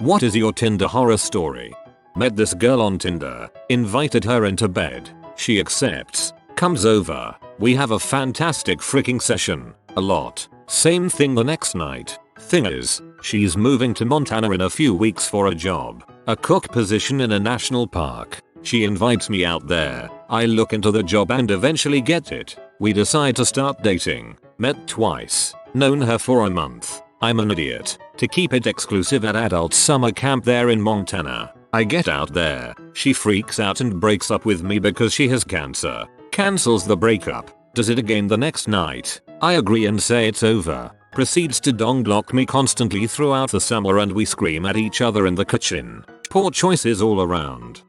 What is your Tinder horror story? Met this girl on Tinder, invited her into bed. She accepts, comes over. We have a fantastic freaking session. A lot. Same thing the next night. Thing is, she's moving to Montana in a few weeks for a job. A cook position in a national park. She invites me out there. I look into the job and eventually get it. We decide to start dating. Met twice. Known her for a month. I'm an idiot. To keep it exclusive at adult summer camp there in Montana. I get out there. She freaks out and breaks up with me because she has cancer. Cancels the breakup. Does it again the next night. I agree and say it's over. Proceeds to dong block me constantly throughout the summer and we scream at each other in the kitchen. Poor choices all around.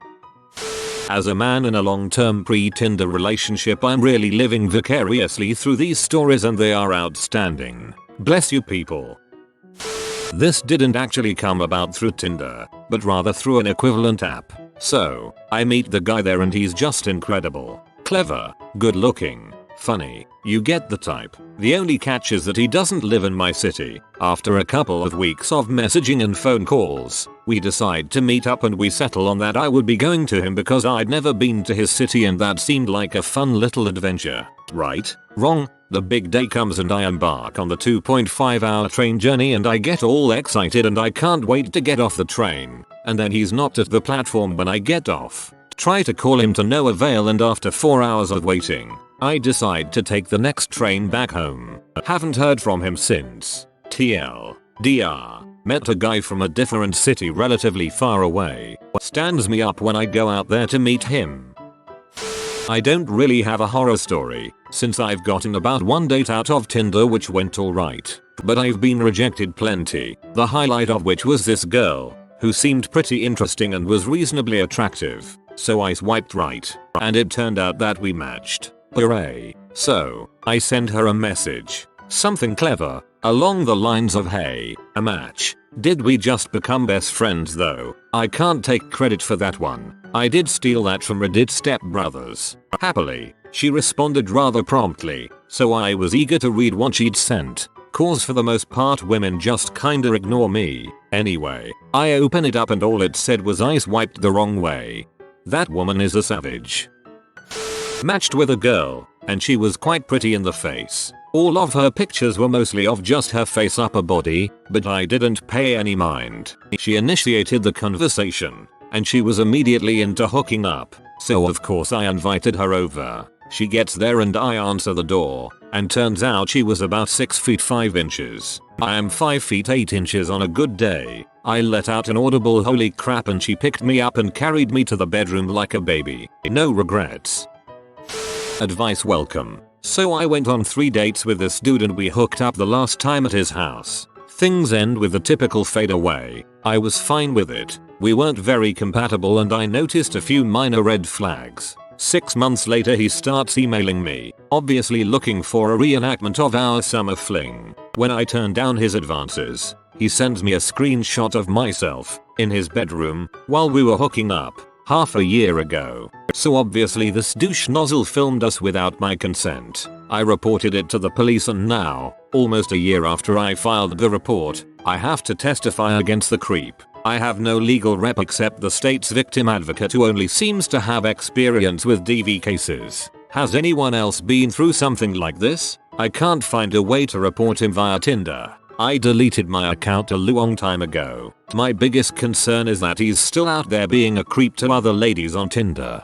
As a man in a long-term pre-Tinder relationship, I'm really living vicariously through these stories and they are outstanding. Bless you people. This didn't actually come about through Tinder, but rather through an equivalent app. So, I meet the guy there and he's just incredible. Clever, good looking, funny, you get the type. The only catch is that he doesn't live in my city. After a couple of weeks of messaging and phone calls, we decide to meet up and we settle on that I would be going to him because I'd never been to his city and that seemed like a fun little adventure. Right? Wrong? The big day comes and I embark on the 2.5-hour train journey and I get all excited and I can't wait to get off the train. And then he's not at the platform when I get off. Try to call him to no avail and after 4 hours of waiting, I decide to take the next train back home. Haven't heard from him since. TLDR. Met a guy from a different city relatively far away. Stands me up when I go out there to meet him. I don't really have a horror story, since I've gotten about one date out of Tinder which went alright. But I've been rejected plenty, the highlight of which was this girl, who seemed pretty interesting and was reasonably attractive. So I swiped right, and it turned out that we matched. Hooray. So, I sent her a message. Something clever, along the lines of hey, a match. Did we just become best friends though? I can't take credit for that one. I did steal that from Reddit stepbrothers. Happily, she responded rather promptly, so I was eager to read what she'd sent. Cause for the most part women just kinda ignore me. Anyway, I open it up and all it said was I swiped the wrong way. That woman is a savage. Matched with a girl, and she was quite pretty in the face. All of her pictures were mostly of just her face upper body, but I didn't pay any mind. She initiated the conversation, and she was immediately into hooking up, so of course I invited her over. She gets there and I answer the door, and turns out she was about 6 feet 5 inches. I am 5 feet 8 inches on a good day. I let out an audible holy crap and she picked me up and carried me to the bedroom like a baby. No regrets. Advice welcome. So I went on 3 dates with this dude and we hooked up the last time at his house. Things end with the typical fade away. I was fine with it. We weren't very compatible and I noticed a few minor red flags. 6 months later he starts emailing me, obviously looking for a reenactment of our summer fling. When I turn down his advances, he sends me a screenshot of myself in his bedroom while we were hooking up half a year ago. So obviously this douche nozzle filmed us without my consent. I reported it to the police and now, almost a year after I filed the report, I have to testify against the creep. I have no legal rep except the state's victim advocate who only seems to have experience with DV cases. Has anyone else been through something like this? I can't find a way to report him via Tinder. I deleted my account a long time ago. My biggest concern is that he's still out there being a creep to other ladies on Tinder.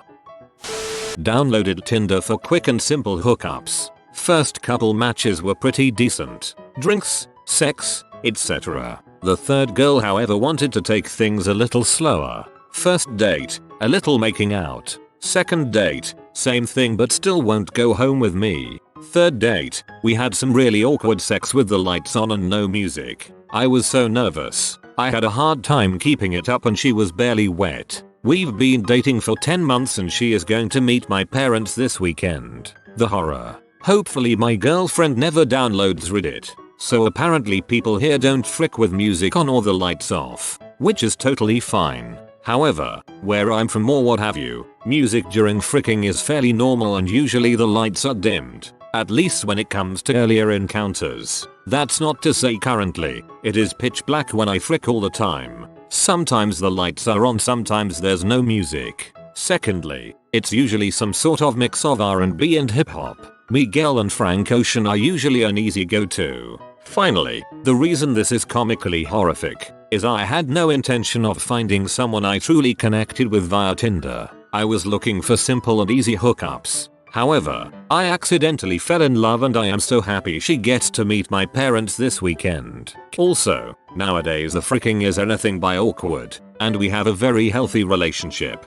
Downloaded Tinder for quick and simple hookups. First couple matches were pretty decent. Drinks, sex, etc. The third girl however wanted to take things a little slower. First date, a little making out. Second date, same thing but still won't go home with me. Third date, we had some really awkward sex with the lights on and no music. I was so nervous. I had a hard time keeping it up and she was barely wet. We've been dating for 10 months and she is going to meet my parents this weekend. The horror. Hopefully my girlfriend never downloads Reddit. So apparently people here don't frick with music on or the lights off, which is totally fine. However, where I'm from or what have you, music during fricking is fairly normal and usually the lights are dimmed. at least when it comes to earlier encounters. That's not to say currently, it is pitch black when I frick all the time. Sometimes the lights are on, sometimes there's no music. Secondly, it's usually some sort of mix of R&B and hip hop. Miguel and Frank Ocean are usually an easy go-to. Finally, the reason this is comically horrific is I had no intention of finding someone I truly connected with via Tinder. I was looking for simple and easy hookups. However, I accidentally fell in love and I am so happy she gets to meet my parents this weekend. Also, nowadays the freaking is anything by awkward, and we have a very healthy relationship.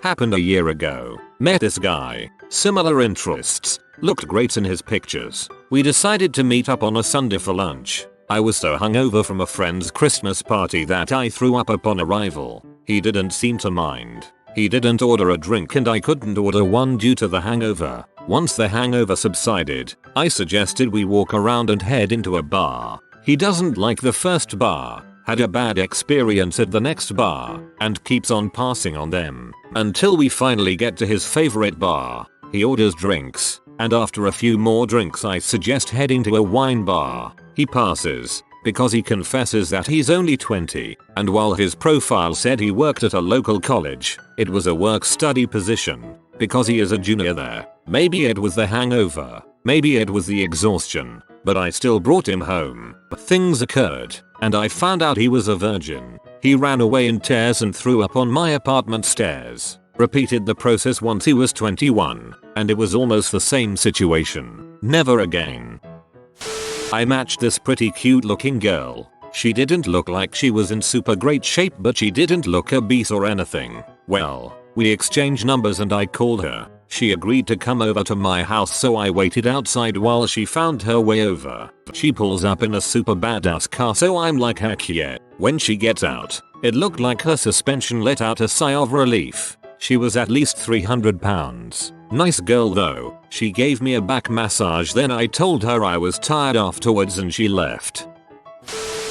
Happened a year ago. Met this guy. Similar interests. Looked great in his pictures. We decided to meet up on a Sunday for lunch. I was so hungover from a friend's Christmas party that I threw up upon arrival. He didn't seem to mind. He didn't order a drink and I couldn't order one due to the hangover. Once the hangover subsided, I suggested we walk around and head into a bar. He doesn't like the first bar, had a bad experience at the next bar, and keeps on passing on them. Until we finally get to his favorite bar. He orders drinks, and after a few more drinks I suggest heading to a wine bar. He passes, because he confesses that he's only 20, and while his profile said he worked at a local college, it was a work-study position, because he is a junior there. Maybe it was the hangover, maybe it was the exhaustion, but I still brought him home. Things occurred, and I found out he was a virgin. He ran away in tears and threw up on my apartment stairs. Repeated the process once he was 21, and it was almost the same situation. Never again. I matched this pretty cute looking girl. She didn't look like she was in super great shape, but she didn't look obese or anything. Well, we exchanged numbers and I called her. She agreed to come over to my house, so I waited outside while she found her way over. She pulls up in a super badass car, so I'm like, heck yeah. When she gets out, it looked like her suspension let out a sigh of relief. She was at least 300 pounds. Nice girl though. She gave me a back massage, then I told her I was tired afterwards and she left.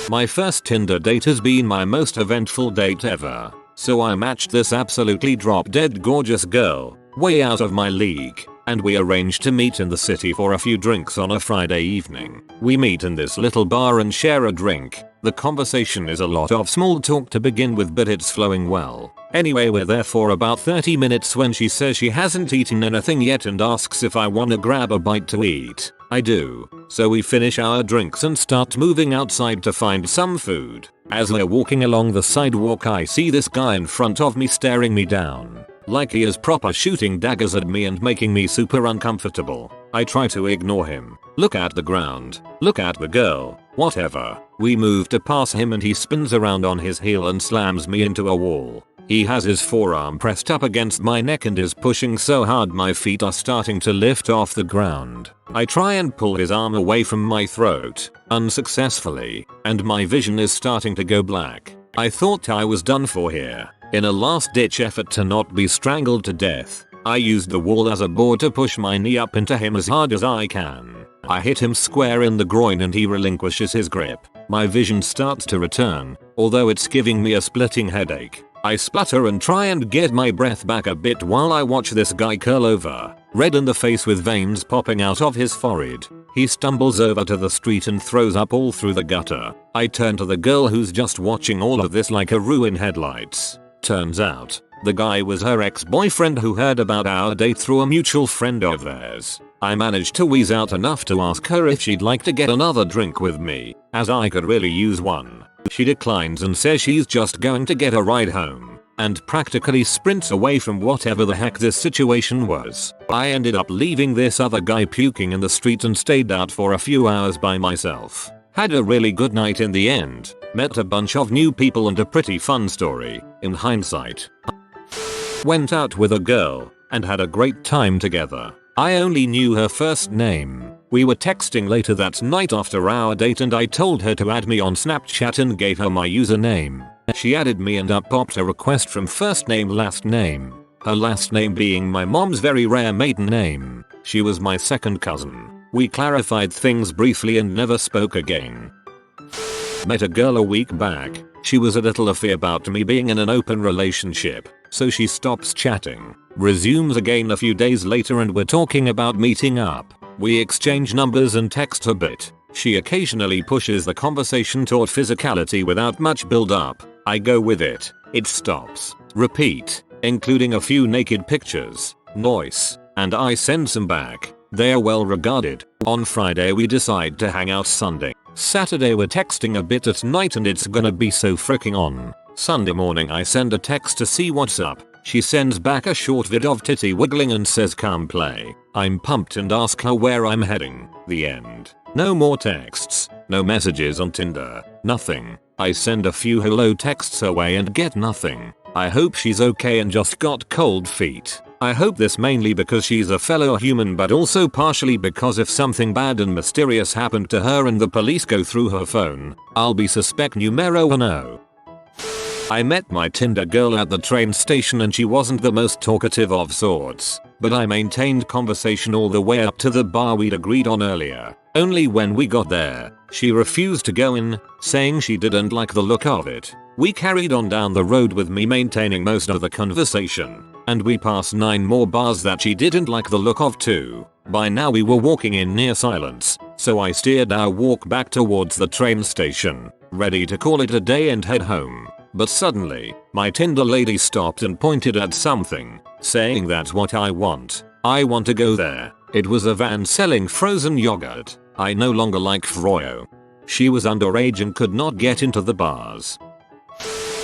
My first Tinder date has been my most eventful date ever. So I matched this absolutely drop dead gorgeous girl, way out of my league, and we arranged to meet in the city for a few drinks on a Friday evening. We meet in this little bar and share a drink. The conversation is a lot of small talk to begin with, but it's flowing well. Anyway, we're there for about 30 minutes when she says she hasn't eaten anything yet and asks if I wanna grab a bite to eat. I do. So we finish our drinks and start moving outside to find some food. As we're walking along the sidewalk, I see this guy in front of me staring me down. Like he is proper shooting daggers at me and making me super uncomfortable. I try to ignore him. Look at the ground. Look at the girl. Whatever. We move to pass him and he spins around on his heel and slams me into a wall. He has his forearm pressed up against my neck and is pushing so hard my feet are starting to lift off the ground. I try and pull his arm away from my throat, unsuccessfully, and my vision is starting to go black. I thought I was done for here. In a last-ditch effort to not be strangled to death, I used the wall as a board to push my knee up into him as hard as I can. I hit him square in the groin and he relinquishes his grip. My vision starts to return, although it's giving me a splitting headache. I splutter and try and get my breath back a bit while I watch this guy curl over, red in the face with veins popping out of his forehead. He stumbles over to the street and throws up all through the gutter. I turn to the girl who's just watching all of this like a roue in headlights. Turns out, the guy was her ex-boyfriend who heard about our date through a mutual friend of theirs. I managed to wheeze out enough to ask her if she'd like to get another drink with me, as I could really use one. She declines and says she's just going to get a ride home, and practically sprints away from whatever the heck this situation was. I ended up leaving this other guy puking in the street and stayed out for a few hours by myself. Had a really good night in the end, met a bunch of new people and a pretty fun story, in hindsight. Went out with a girl, and had a great time together. I only knew her first name. We were texting later that night after our date and I told her to add me on Snapchat and gave her my username. She added me and up popped a request from first name last name. Her last name being my mom's very rare maiden name. She was my second cousin. We clarified things briefly and never spoke again. Met a girl a week back. She was a little iffy about me being in an open relationship, So she stops chatting, resumes again a few days later, and we're talking about meeting up. We exchange numbers and text a bit. She occasionally pushes the conversation toward physicality without much build up. I go with it. It stops. Repeat, including a few naked pictures. Noise. And I send some back. They're well regarded. On Friday we decide to hang out Sunday. Saturday we're texting a bit at night and it's gonna be so freaking on. Sunday morning I send a text to see what's up. She sends back a short vid of titty wiggling and says come play. I'm pumped and ask her where I'm heading. The end. No more texts. No messages on Tinder. Nothing. I send a few hello texts her way and get nothing. I hope she's okay and just got cold feet. I hope this mainly because she's a fellow human, but also partially because if something bad and mysterious happened to her and the police go through her phone, I'll be suspect numero uno. I met my Tinder girl at the train station and she wasn't the most talkative of sorts, but I maintained conversation all the way up to the bar we'd agreed on earlier. Only when we got there, she refused to go in, saying she didn't like the look of it. We carried on down the road with me maintaining most of the conversation, and we passed 9 more bars that she didn't like the look of too. By now we were walking in near silence, so I steered our walk back towards the train station, ready to call it a day and head home. But suddenly, my Tinder lady stopped and pointed at something, saying that's what I want. I want to go there. It was a van selling frozen yogurt. I no longer like froyo. She was underage and could not get into the bars.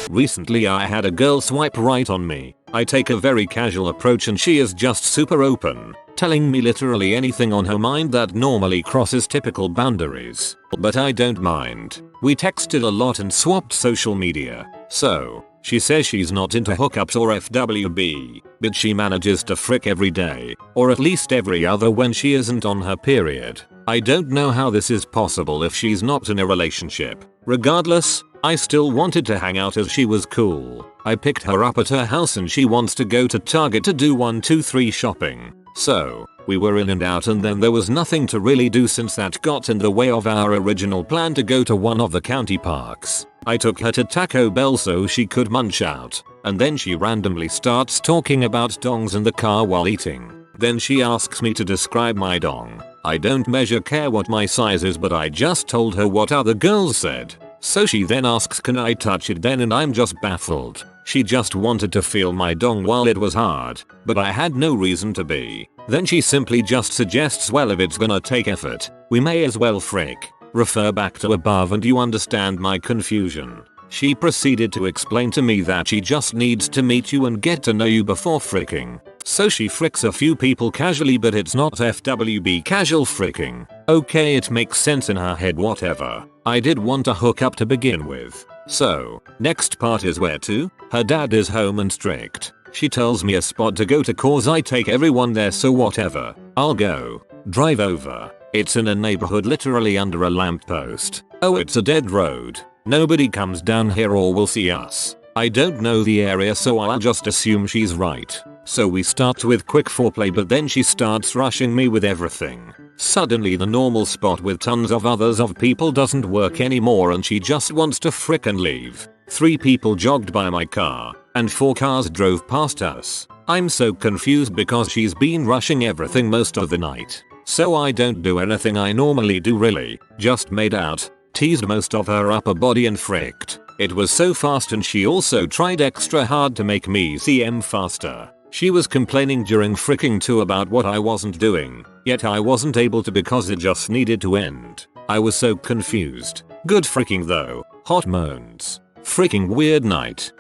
Recently I had a girl swipe right on me. I take a very casual approach and she is just super open, telling me literally anything on her mind that normally crosses typical boundaries. But I don't mind. We texted a lot and swapped social media. So, she says she's not into hookups or FWB, but she manages to frick every day, or at least every other when she isn't on her period. I don't know how this is possible if she's not in a relationship. Regardless, I still wanted to hang out as she was cool. I picked her up at her house and she wants to go to Target to do 1-2-3 shopping. So, we were in and out and then there was nothing to really do since that got in the way of our original plan to go to one of the county parks. I took her to Taco Bell so she could munch out, and then she randomly starts talking about dongs in the car while eating. Then she asks me to describe my dong. I don't measure care what my size is, but I just told her what other girls said. So she then asks can I touch it then, and I'm just baffled. She just wanted to feel my dong while it was hard, but I had no reason to be. Then she simply just suggests well if it's gonna take effort, we may as well frick. Refer back to above and you understand my confusion. She proceeded to explain to me that she just needs to meet you and get to know you before fricking. So she fricks a few people casually, but it's not FWB casual fricking. Okay, it makes sense in her head, whatever. I did want to hook up to begin with. So, next part is where to? Her dad is home and strict. She tells me a spot to go to cause I take everyone there, so whatever. I'll go. Drive over. It's in a neighborhood literally under a lamppost. Oh, it's a dead road. Nobody comes down here or will see us. I don't know the area, so I'll just assume she's right. So we start with quick foreplay, but then she starts rushing me with everything. Suddenly the normal spot with tons of others of people doesn't work anymore and she just wants to frick and leave. 3 people jogged by my car, and 4 cars drove past us. I'm so confused because she's been rushing everything most of the night. So I don't do anything I normally do really, just made out, teased most of her upper body and fricked. It was so fast and she also tried extra hard to make me seem faster. She was complaining during fricking too about what I wasn't doing, yet I wasn't able to because it just needed to end. I was so confused. Good fricking though. Hot moans. Fricking weird night.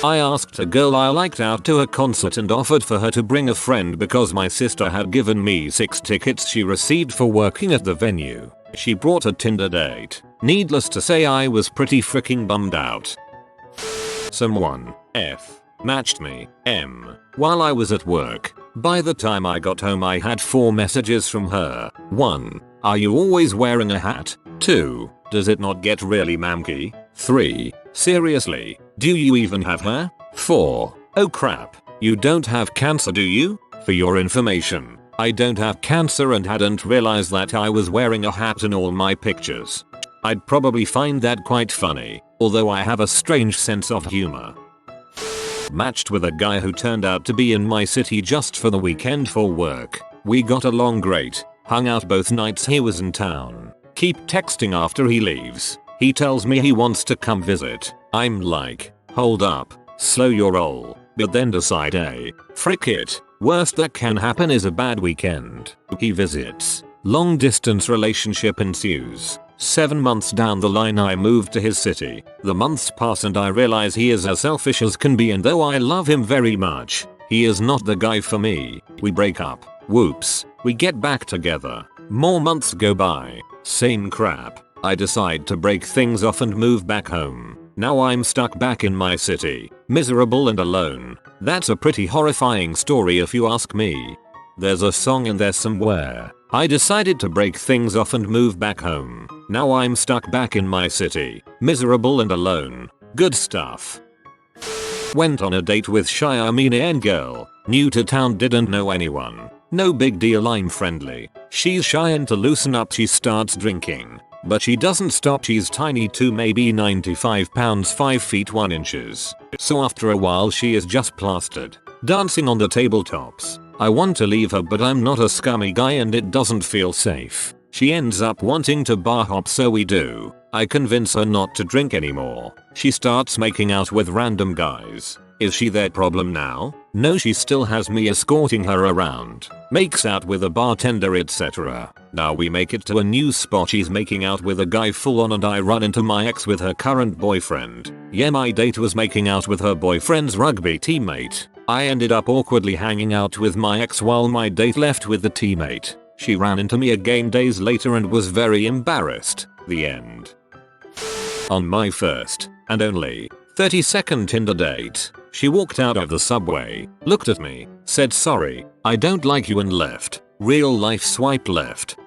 I asked a girl I liked out to a concert and offered for her to bring a friend because my sister had given me 6 tickets she received for working at the venue. She brought a Tinder date. Needless to say, I was pretty freaking bummed out. Someone F matched me M while I was at work. By the time I got home I had 4 messages from her. 1. Are you always wearing a hat? 2. Does it not get really manky? 3. Seriously, do you even have hair? 4. Oh crap, you don't have cancer do you? For your information, I don't have cancer and hadn't realized that I was wearing a hat in all my pictures. I'd probably find that quite funny, although I have a strange sense of humor. Matched with a guy who turned out to be in my city just for the weekend for work. We got along great. Hung out both nights he was in town. Keep texting after he leaves. He tells me he wants to come visit. I'm like, hold up, slow your roll. But then decide frick it. Worst that can happen is a bad weekend. He visits. Long distance relationship ensues. 7 months down the line I moved to his city. The months pass and I realize he is as selfish as can be, and though I love him very much, he is not the guy for me. We break up. Whoops. We get back together. More months go by. Same crap. I decide to break things off and move back home. Now I'm stuck back in my city. Miserable and alone. That's a pretty horrifying story if you ask me. There's a song in there somewhere. I decided to break things off and move back home. Now I'm stuck back in my city. Miserable and alone. Good stuff. Went on a date with shy Armenian girl. New to town, didn't know anyone. No big deal, I'm friendly. She's shy, and to loosen up she starts drinking. But she doesn't stop. She's tiny too, maybe 95 pounds, 5 feet 1 inches. So after a while she is just plastered. Dancing on the tabletops. I want to leave her, but I'm not a scummy guy and it doesn't feel safe. She ends up wanting to bar hop, so we do. I convince her not to drink anymore. She starts making out with random guys. Is she their problem now? No, she still has me escorting her around. Makes out with a bartender, etc. Now we make it to a new spot. She's making out with a guy full on and I run into my ex with her current boyfriend. Yeah, my date was making out with her boyfriend's rugby teammate. I ended up awkwardly hanging out with my ex while my date left with the teammate. She ran into me again days later and was very embarrassed. The end. On my first and only 30-second Tinder date, she walked out of the subway, looked at me, said sorry, I don't like you, and left. Real life swipe left.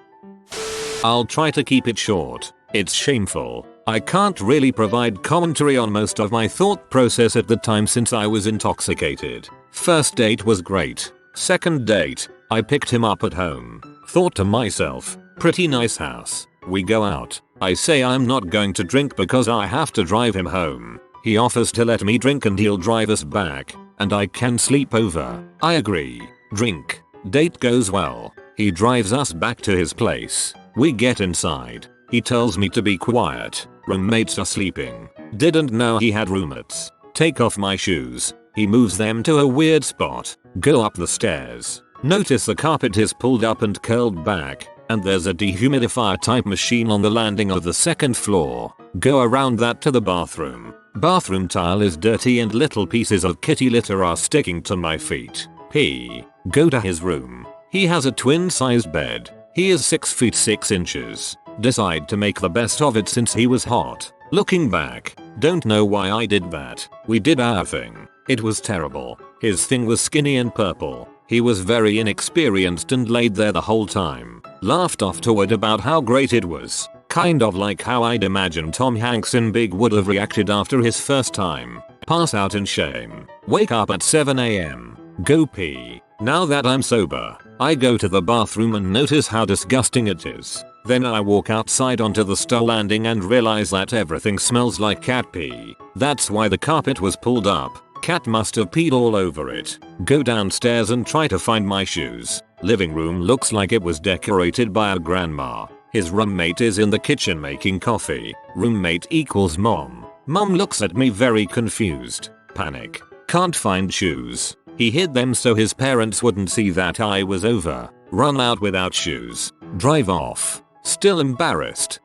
I'll try to keep it short. It's shameful. I can't really provide commentary on most of my thought process at the time since I was intoxicated. First date was great. Second date, I picked him up at home. Thought to myself, pretty nice house. We go out. I say I'm not going to drink because I have to drive him home. He offers to let me drink and he'll drive us back, and I can sleep over. I agree. Drink. Date goes well. He drives us back to his place. We get inside. He tells me to be quiet. Roommates are sleeping. Didn't know he had roommates. Take off my shoes. He moves them to a weird spot. Go up the stairs. Notice the carpet is pulled up and curled back, and there's a dehumidifier type machine on the landing of the second floor. Go around that to the bathroom. Bathroom tile is dirty and little pieces of kitty litter are sticking to my feet. P. Go to his room. He has a twin-sized bed. He is 6 feet 6 inches. Decide to make the best of it since he was hot. Looking back, don't know why I did that. We did our thing. It was terrible. His thing was skinny and purple. He was very inexperienced and laid there the whole time. Laughed afterward about how great it was. Kind of like how I'd imagine Tom Hanks in Big would have reacted after his first time. Pass out in shame. Wake up at 7 AM. Go pee. Now that I'm sober, I go to the bathroom and notice how disgusting it is. Then I walk outside onto the stall landing and realize that everything smells like cat pee. That's why the carpet was pulled up. Cat must have peed all over it. Go downstairs and try to find my shoes. Living room looks like it was decorated by a grandma. His roommate is in the kitchen making coffee. Roommate equals mom. Mom looks at me very confused. Panic. Can't find shoes. He hid them so his parents wouldn't see that I was over. Run out without shoes. Drive off. Still embarrassed.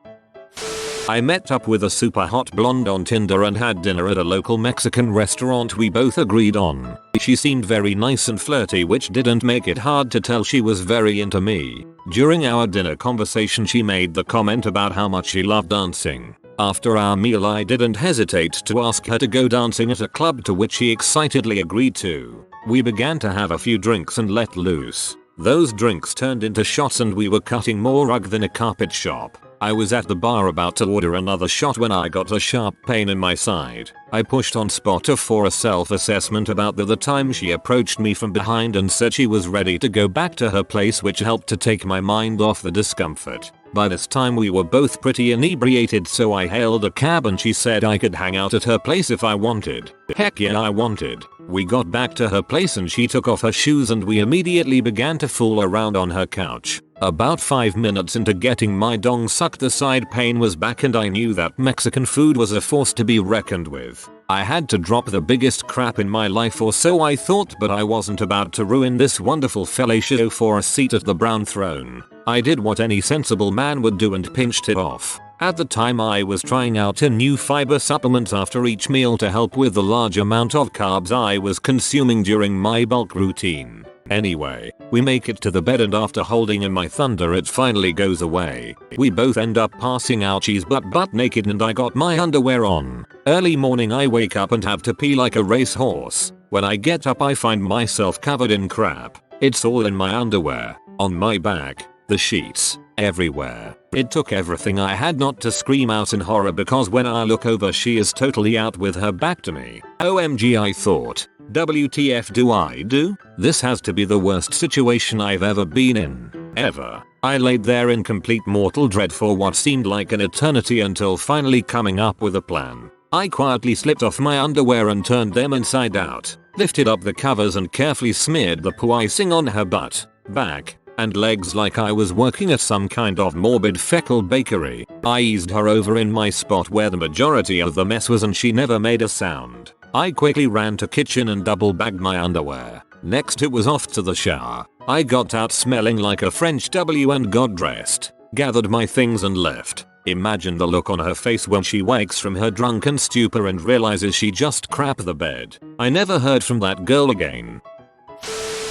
I met up with a super hot blonde on Tinder and had dinner at a local Mexican restaurant we both agreed on. She seemed very nice and flirty, which didn't make it hard to tell she was very into me. During our dinner conversation she made the comment about how much she loved dancing. After our meal I didn't hesitate to ask her to go dancing at a club, to which she excitedly agreed to. We began to have a few drinks and let loose. Those drinks turned into shots and we were cutting more rug than a carpet shop. I was at the bar about to order another shot when I got a sharp pain in my side. I pushed on spotter for a self-assessment about the time she approached me from behind and said she was ready to go back to her place, which helped to take my mind off the discomfort. By this time we were both pretty inebriated, so I hailed a cab and she said I could hang out at her place if I wanted. Heck yeah, I wanted. We got back to her place and she took off her shoes and we immediately began to fool around on her couch. About 5 minutes into getting my dong sucked, the side pain was back and I knew that Mexican food was a force to be reckoned with. I had to drop the biggest crap in my life, or so I thought, but I wasn't about to ruin this wonderful fellatio for a seat at the brown throne. I did what any sensible man would do and pinched it off. At the time I was trying out a new fiber supplement after each meal to help with the large amount of carbs I was consuming during my bulk routine. Anyway, we make it to the bed and after holding in my thunder it finally goes away. We both end up passing out, she's butt naked and I got my underwear on. Early morning I wake up and have to pee like a racehorse. When I get up I find myself covered in crap. It's all in my underwear, on my back, the sheets, everywhere. It took everything I had not to scream out in horror, because when I look over she is totally out with her back to me. OMG, I thought. WTF do I do? This has to be the worst situation I've ever been in. Ever. I laid there in complete mortal dread for what seemed like an eternity until finally coming up with a plan. I quietly slipped off my underwear and turned them inside out, lifted up the covers and carefully smeared the poo icing on her butt, back, and legs like I was working at some kind of morbid fecal bakery. I eased her over in my spot where the majority of the mess was and she never made a sound. I quickly ran to kitchen and double bagged my underwear. Next it was off to the shower. I got out smelling like a French W and got dressed, gathered my things and left. Imagine the look on her face when she wakes from her drunken stupor and realizes she just crapped the bed. I never heard from that girl again.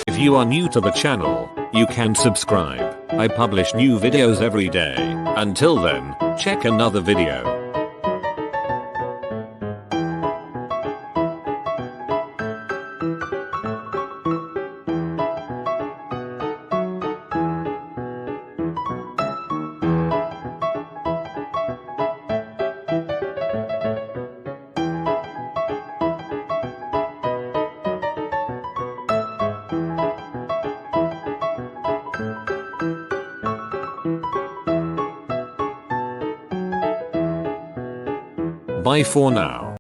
If you are new to the channel, you can subscribe. I publish new videos every day. Until then, check another video. Bye for now.